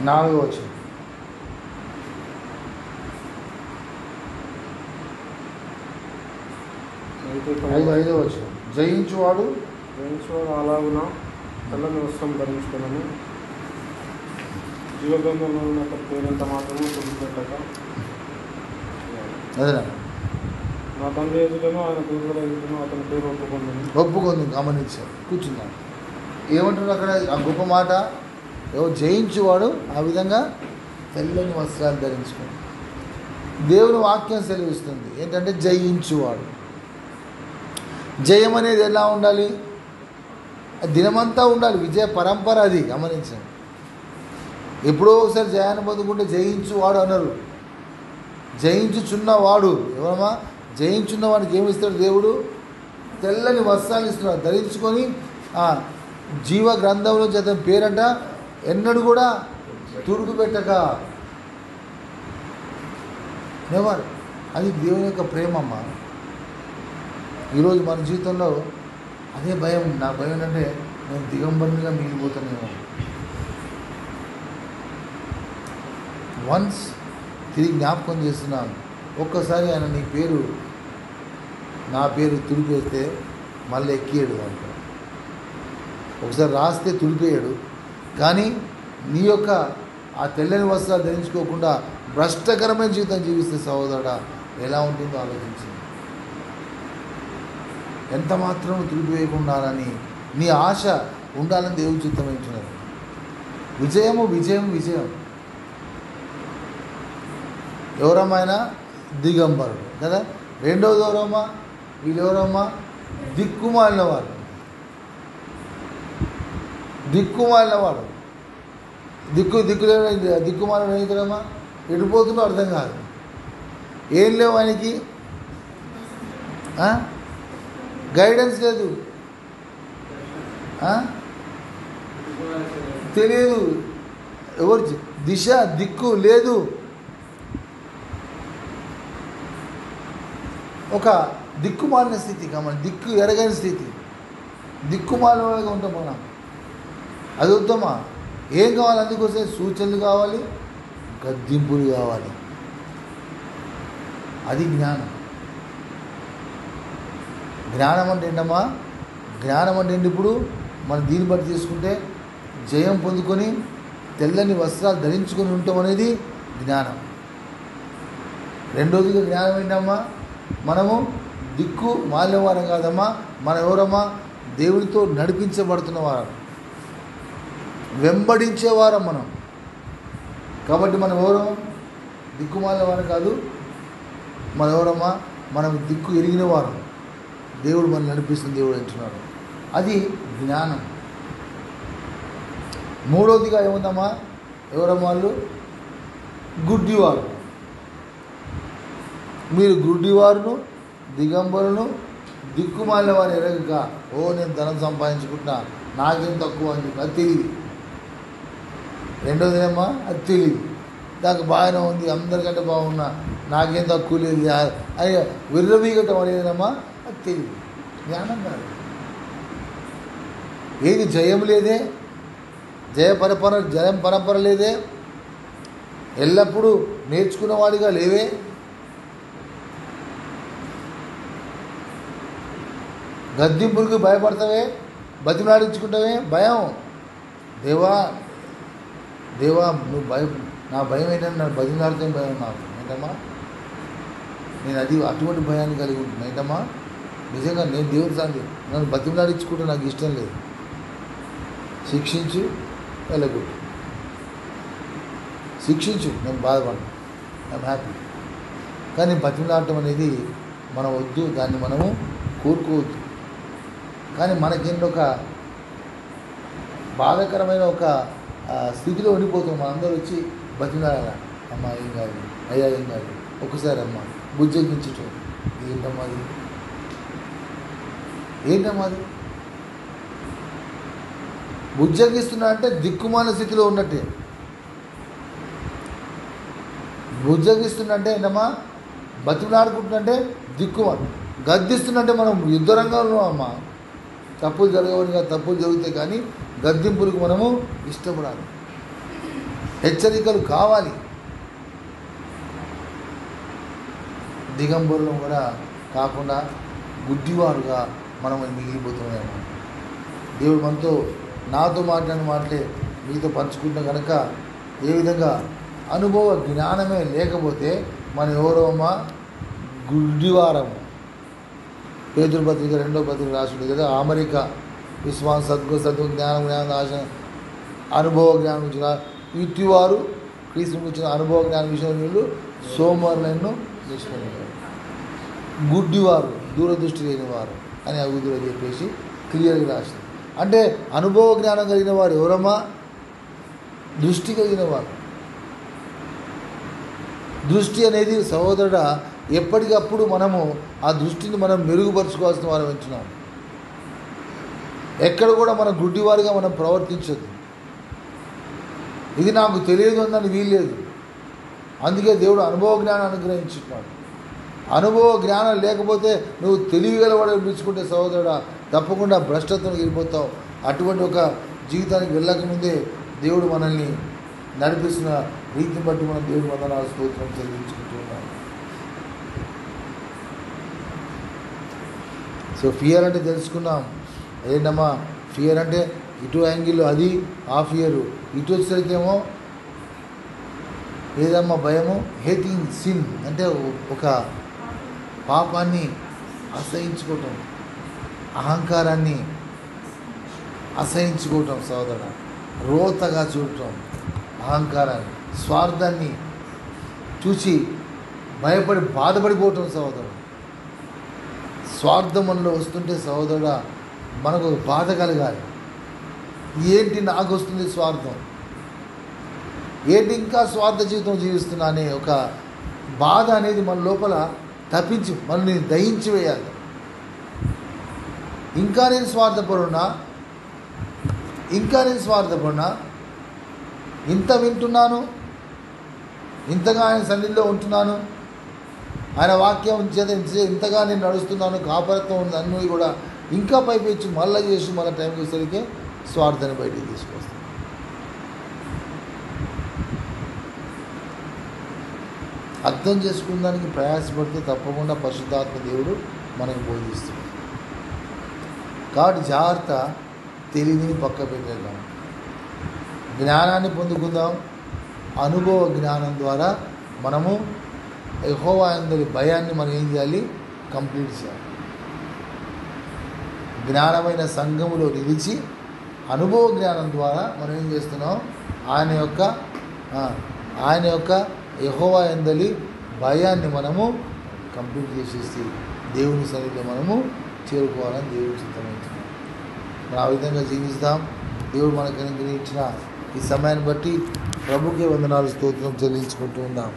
4వ వచనం. 5వ వచనం. జయించువాడు అలాగున తెల్లని వస్త్రం ధరించుకున్నాను, జీవగ్రంథంలో ఉన్న పేరంత మాత్రమే తుడిచిపెట్టక అదేనా నా తండ్రి ఎదుటను ఆయన దూతల ఎదుటను అతని పేరు ఒప్పుకుంది. గమనించారు. కూర్చున్నాను. ఏమంటున్నారు అక్కడ ఆ గొప్ప మాట? ఎవరు జయించువాడు ఆ విధంగా తెల్లని వస్త్రాలు ధరించుకోండి. దేవుని వాక్యం సెలవిస్తుంది ఏంటంటే జయించువాడు. జయం అనేది ఎలా ఉండాలి? దినమంతా ఉండాలి. విజయ పరంపర అది. గమనించండి. ఎప్పుడో ఒకసారి జయాన్ని పొందుకుంటే జయించువాడు అన్నారు. జయించుచున్నవాడు ఎవరమ్మా? జయించున్న వాడికి ఏమి ఇస్తాడు దేవుడు? తెల్లని వస్త్రాలు ఇస్తున్నాడు. ధరించుకొని జీవ గ్రంథంలో అతని పేరంట ఎన్నడూ కూడా తుడుపు పెట్టక. నెవర్. అది దేవుని యొక్క ప్రేమమ్మ. ఈరోజు మన జీవితంలో అదే భయం. నా భయం ఏంటంటే నేను దిగంబరునిగా మిగిలిపోతానేమో. వన్స్ తిరిగి జ్ఞాపకం చేస్తున్నాను. ఒక్కసారి ఆయన నీ పేరు నా పేరు తుడిపేస్తే మళ్ళీ ఎక్కియాడు అంట. ఒకసారి రాస్తే తుడిపేయాడు. కానీ నీ యొక్క ఆ తెల్లని వస్త్రాలు ధరించుకోకుండా భ్రష్టకరమైన జీవితం జీవిస్తే సహోదరుడా ఎలా ఉంటుందో ఆలోచించి. ఎంత మాత్రం తుడిపివేయకుండాలని నీ ఆశ ఉండాలని దేవుడు చిత్తమైంటున్నారు. విజయము విజయం విజయం. ఎవరమ్మైనా దిగంబరుడు కదా. రెండవది ఎవరమ్మా? వీళ్ళు ఎవరమ్మా? దిక్కుమాలిన వాడు. దిక్కుమాలిన వాడు. దిక్కుమాలిన అవుతాడమ్మా. ఎడిపోతుందో అర్థం కాదు. ఏం లేవు ఆయనకి, గైడెన్స్ లేదు, తెలియదు, ఎవరు దిశ దిక్కు లేదు. ఒక దిక్కుమాలిన స్థితి. మన దిక్కు ఎరగని స్థితి. దిక్కుమాలినగా ఉంటాం మనం. అది వద్దామా? ఏం కావాలి? అందుకోసం సూచనలు కావాలి, గద్దింపులు కావాలి. అది జ్ఞానం. జ్ఞానం అంటే ఏంటమ్మా? జ్ఞానం అంటే ఏంటి? ఇప్పుడు మనం దీన్ని బట్టి తీసుకుంటే జయం పొందుకొని తెల్లని వస్త్రాలు ధరించుకొని ఉంటాం అనేది జ్ఞానం. రెండోదిగా జ్ఞానం ఏంటమ్మా? మనము దిక్కు మాలినవారం కాదమ్మా. మనం ఎవరమ్మా? దేవుడితో నడిపించబడుతున్న వారం, వెంబడించేవారం మనం. కాబట్టి మనం ఎవరు? దిక్కు మాలినవారం కాదు. మనం ఎవరమ్మా? మనం దిక్కు ఎరిగిన వారం. దేవుడు మనం నడిపిస్తున్న దేవుడు అంటున్నాడు. అది జ్ఞానం. మూడవదిగా ఏముందమ్మా? ఎవరమ్మా వాళ్ళు? గుడ్డివారు. మీరు గుడ్డివారును దిగంబరును దిక్కుమాలిన వారు ఎరగక నేను ధనం సంపాదించుకుంటున్నా, నాకేం తక్కువ అని చెప్పి అది తెలియదు. రెండోది ఏమో అది తెలియదు. దానికి బాగానే ఉంది, అందరికంటే బాగున్నా, నాకేం తక్కువ లేదు అని విర్రవీగటం అనేదమ్మా అది తెలియదు. జ్ఞానం కాదు. ఏది జయం లేదే, జయం పరంపర లేదే, ఎల్లప్పుడూ నేర్చుకున్నవాడిగా లేవే. గద్దింపులకు భయపడతావే, బతిమలాడించుకుంటావే. భయం. దేవా నువ్వు భయం, నా భయం ఏంటంటే నన్ను బతిమలాడితే భయం నాకు. ఏంటమ్మా? నేను అటువంటి భయాన్ని కలిగి ఉంటుంది. ఏంటమ్మా? నిజంగా నేను దేవుడి సాంతి నన్ను బతిమలాడించుకుంటే నాకు ఇష్టం లేదు. శిక్షించు, వెళ్ళగొట్టు. శిక్షించు, నేను బాధపడను, ఐఎమ్ హ్యాపీ. కానీ బతిమలాడటం అనేది మనం వద్దు, దాన్ని మనము కోరుకోవద్దు. కానీ మనకేంటి ఒక బాధాకరమైన ఒక స్థితిలో ఉండిపోతున్నాం. మనందరూ వచ్చి బతిమలాడాల, అమ్మ ఏం కాదు, అయ్యా ఏం కాదు, ఒక్కసారి అమ్మ బుజ్జగించటం. ఏంటమ్మా అది? బుజ్జగిస్తున్నా అంటే దిక్కుమాల స్థితిలో ఉన్నట్టే. బుజ్జగిస్తున్నంటే ఏంటమ్మా? బతిమలాడుకుంటున్నంటే దిక్కుమాల. గద్దిస్తున్నంటే మనం యుద్ధరంగంలో అమ్మా. తప్పులు జరగవని కాదు, తప్పులు జరుగుతాయి, కానీ గద్దింపులకు మనము ఇష్టపడాలి. హెచ్చరికలు కావాలి. దిగంబరులు కూడా కాకుండా గుడ్డివారుగా మనం మిగిలిపోతున్నాము. దేవుడు మనతో నాతో మాట్లాడిన మాటలే మీతో పంచుకుంటాం కనుక ఏ విధంగా అనుభవ జ్ఞానమే లేకపోతే మనం ఎవరోమా గుడ్డివారము. పేతురు పత్రిక 2వ పత్రిక రాసింది కదా, అమెరికా విశ్వాస సద్గు జ్ఞానం ఆశ అనుభవ జ్ఞానం గురించి ఇటువారు క్రీస్తు గురించిన అనుభవ జ్ఞానం విషయంలో వీళ్ళు సోమరులను నిష్పన్నారు. గుడ్డివారు దూరదృష్టి లేని వారు అని అభివృద్ధిలో చెప్పేసి క్లియర్గా రాసింది. అంటే అనుభవ జ్ఞానం కలిగిన వారు ఎవరమ్మా? దృష్టి కలిగిన వారు. దృష్టి అనేది సహోదరుడా ఎప్పటికప్పుడు మనము ఆ దృష్టిని మనం మెరుగుపరుచుకోవాల్సిన వారు ఉంటున్నాం. ఎక్కడ కూడా మనం గుడ్డివారిగా మనం ప్రవర్తించద్దు. ఇది నాకు తెలియదు అన్నది వీల్లేదు. అందుకే దేవుడు అనుభవ జ్ఞానం అనుగ్రహించున్నాడు. అనుభవ జ్ఞానం లేకపోతే నువ్వు తెలివిగలవాడు అనిపించుకుంటే సహోదరుడా తప్పకుండా భ్రష్టత్వానికి వెళ్ళిపోతావు. అటువంటి ఒక జీవితానికి వెళ్ళకముందే దేవుడు మనల్ని నడిపిస్తున్న రీతిని బట్టి మనం దేవుడు వందనాలు స్తోత్రం చెల్లించుకుంటూ ఉన్నాం. సో ఫియర్ అంటే తెలుసుకున్నాం. ఏంటమ్మా ఫియర్ అంటే? ఇటు యాంగిల్ అది ఆ ఫియరు, ఇటు వచ్చేసరికేమో ఏదమ్మా భయము. హేటింగ్ సిన్ అంటే ఒక పాపాన్ని అసహించుకోవటం, అహంకారాన్ని అసహించుకోవటం సోదరుడు, రోతగా చూడటం, అహంకారాన్ని స్వార్థాన్ని చూసి భయపడి బాధపడిపోవటం సహోదరుడు. స్వార్థం మనలో వస్తుంటే సహోదరుడా మనకు బాధ కలగాలి. ఏంటి నాకు వస్తుంది స్వార్థం, ఏంటి ఇంకా స్వార్థ జీవితం జీవిస్తున్నా అనే ఒక బాధ అనేది మన లోపల తప్పించి మనల్ని దహించి వేయాలి. ఇంకా నేను స్వార్థపరున్నా, ఇంత వింటున్నాను, ఇంతగా ఆయన సన్నిధిలో ఉంటున్నాను, ఆయన వాక్యం చేత ఇంతగా నేను నడుస్తున్నాను, కాపరత్వం ఉంది అన్నీ కూడా ఇంకా పైపెచ్చి మళ్ళీ చేసి మళ్ళీ టైంకి వచ్చేసరికి స్వార్థాన్ని బయటికి తీసుకొస్తాను. అర్థం చేసుకునేదానికి ప్రయాసపడితే తప్పకుండా పరిశుద్ధాత్మ దేవుడు మనకు బోధిస్తుంది. కాబట్టి జాగ్రత్త, తెలివిని పక్క పెట్టేద్దాం, జ్ఞానాన్ని పొందుకుందాం. అనుభవ జ్ఞానం ద్వారా మనము యెహోవా యందలి భయాన్ని మనం ఏం చేయాలి? కంప్లీట్ చేయాలి. జ్ఞానమైన సంఘములో నిలిచి అనుభవ జ్ఞానం ద్వారా మనం ఏం చేస్తున్నాం? ఆయన యొక్క యెహోవా యందలి భయాన్ని మనము కంప్లీట్ చేసేసి దేవుని సన్నిధిలో మనము చేరుకోవాలని దేవుడు సిద్ధమవుతున్నాం. మనం ఆ విధంగా జీవిస్తాం. దేవుడు మనకు అనుగ్రహించిన ఈ సమయాన్ని బట్టి ప్రభుకే వందనాలు స్తోత్రం చెల్లించుకుంటూ ఉన్నాం.